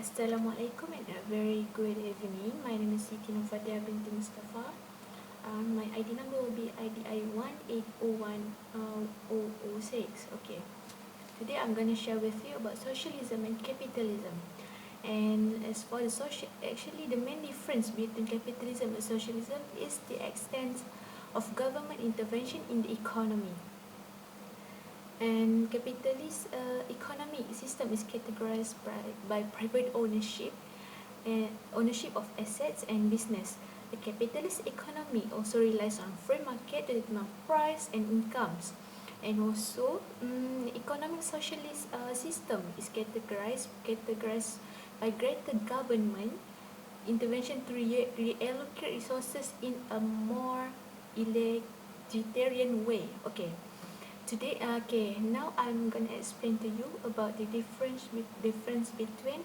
Assalamualaikum and a very good evening. My name is Siti Nofadia binti Mustafa. My ID number will be IDI 1801006. Okay. Today I'm going to share with you about socialism and capitalism. And as for the actually the main difference between capitalism and socialism is the extent of government intervention in the economy. And capitalist economic system is categorized by private ownership and ownership of assets and business. The capitalist economy also relies on free market to determine price and incomes. And also, economic socialist system is categorized by greater government intervention to reallocate resources in a more egalitarian way. Okay. Today, now I'm gonna explain to you about the difference between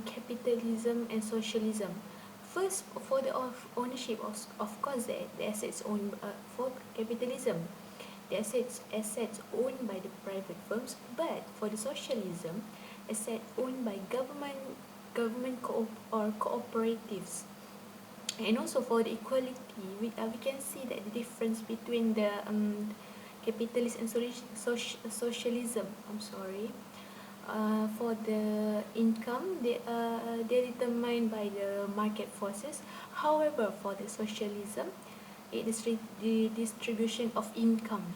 capitalism and socialism. First, for the ownership, of course, the assets owned for capitalism, the assets owned by the private firms. But for the socialism, assets owned by government or cooperatives. And also for the equality, we can see that the difference between the capitalist and socialism. I'm sorry. For the income, they're determined by the market forces. However, for the socialism, it is the distribution of income.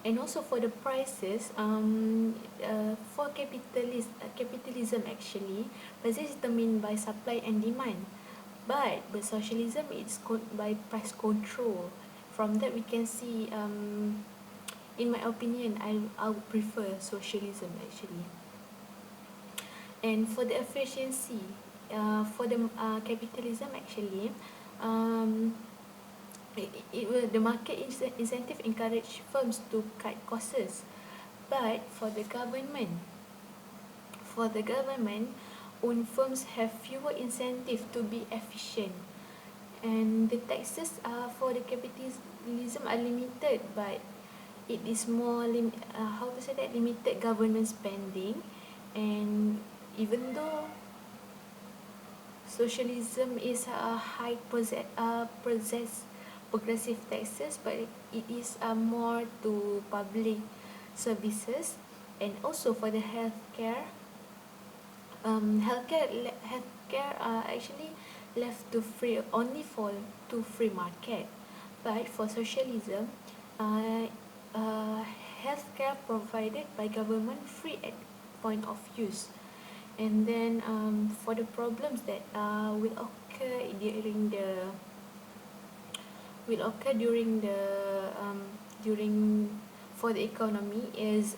And also for the prices, for capitalism actually, prices determined by supply and demand. But socialism is by price control. From that we can see, in my opinion, I would prefer socialism actually. And for the efficiency, for the capitalism actually, um, the market incentive encourage firms to cut costs. But for the government, own firms have fewer incentive to be efficient. And the taxes for the capitalism are limited, but it is more limited government spending. And even though socialism is a progressive taxes, but it is more to public services. And also for the healthcare actually left to free only for to free market. But for socialism, uh, uh, healthcare provided by government free at point of use. And then for the problems that will occur during for the economy is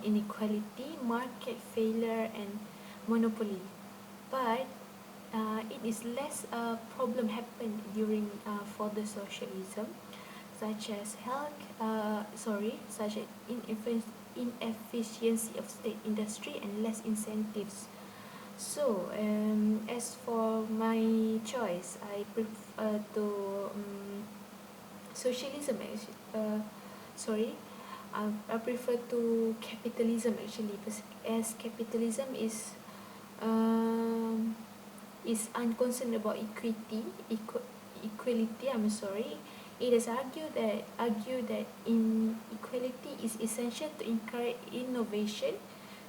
inequality, market failure, and monopoly. But it is less problem happen during for the socialism, such as such as inefficiency of state industry and less incentives. So, as for my choice, I prefer to socialism. Sorry, I prefer to capitalism actually, as capitalism um, is unconcerned about equality. I'm sorry. It is argued that inequality is essential to encourage innovation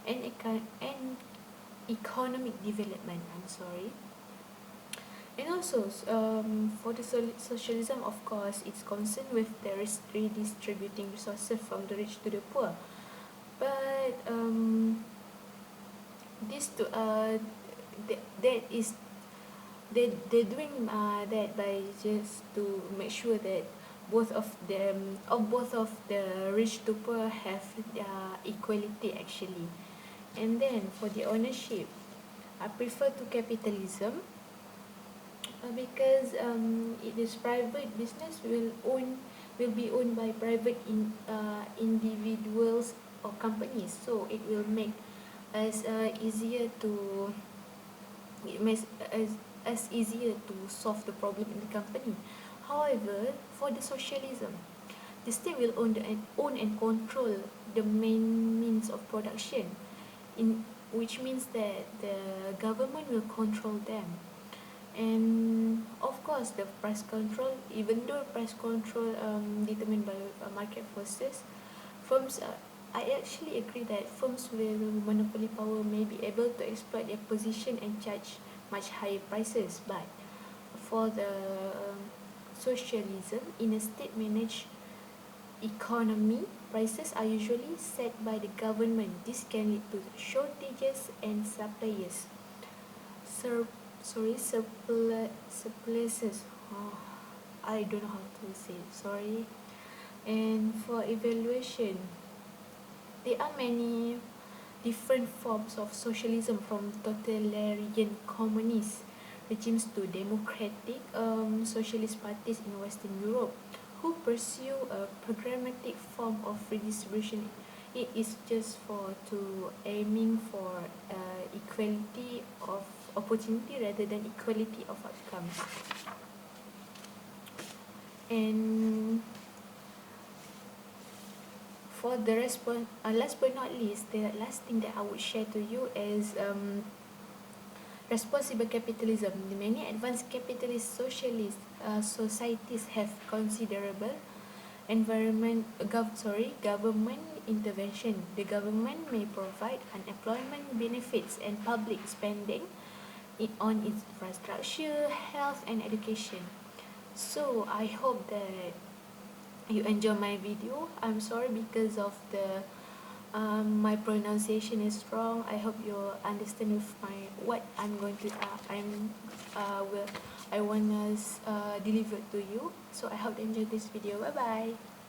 and economic development. I'm sorry. And also, for the socialism, of course, it's concerned with the redistributing resources from the rich to the poor. But this to that is they're doing that by just to make sure that both of the rich to poor have equality actually. And then for the ownership, I prefer to capitalism, because it is private business will be owned by private individuals or companies, so it will make us easier to it makes us easier to solve the problem in the company. However, for the socialism, the state will own and control the main means of production. In which means that the government will control them. And of course, the price control, even though price control determined by market forces, firms, I actually agree that firms with monopoly power may be able to exploit their position and charge much higher prices. But for the socialism, in a state-managed economy, prices are usually set by the government. This can lead to shortages and suppliers. Sur- surpluses. Oh, I don't know how to say it. Sorry. And for evaluation, there are many different forms of socialism, from totalitarian communist regimes to democratic socialist parties in Western Europe who pursue a programmatic form of redistribution. It is just for to aiming for equality of opportunity rather than equality of outcomes. And for the last but not least, the last thing that I would share to you is responsible capitalism. Many advanced capitalist socialist societies have considerable government intervention. The government may provide unemployment benefits and public spending on infrastructure, health, and education. So I hope that you enjoy my video. I'm sorry because of the my pronunciation is wrong. I hope you understand with my what I'm going to will I wanna deliver to you. So I hope you enjoy this video. Bye bye.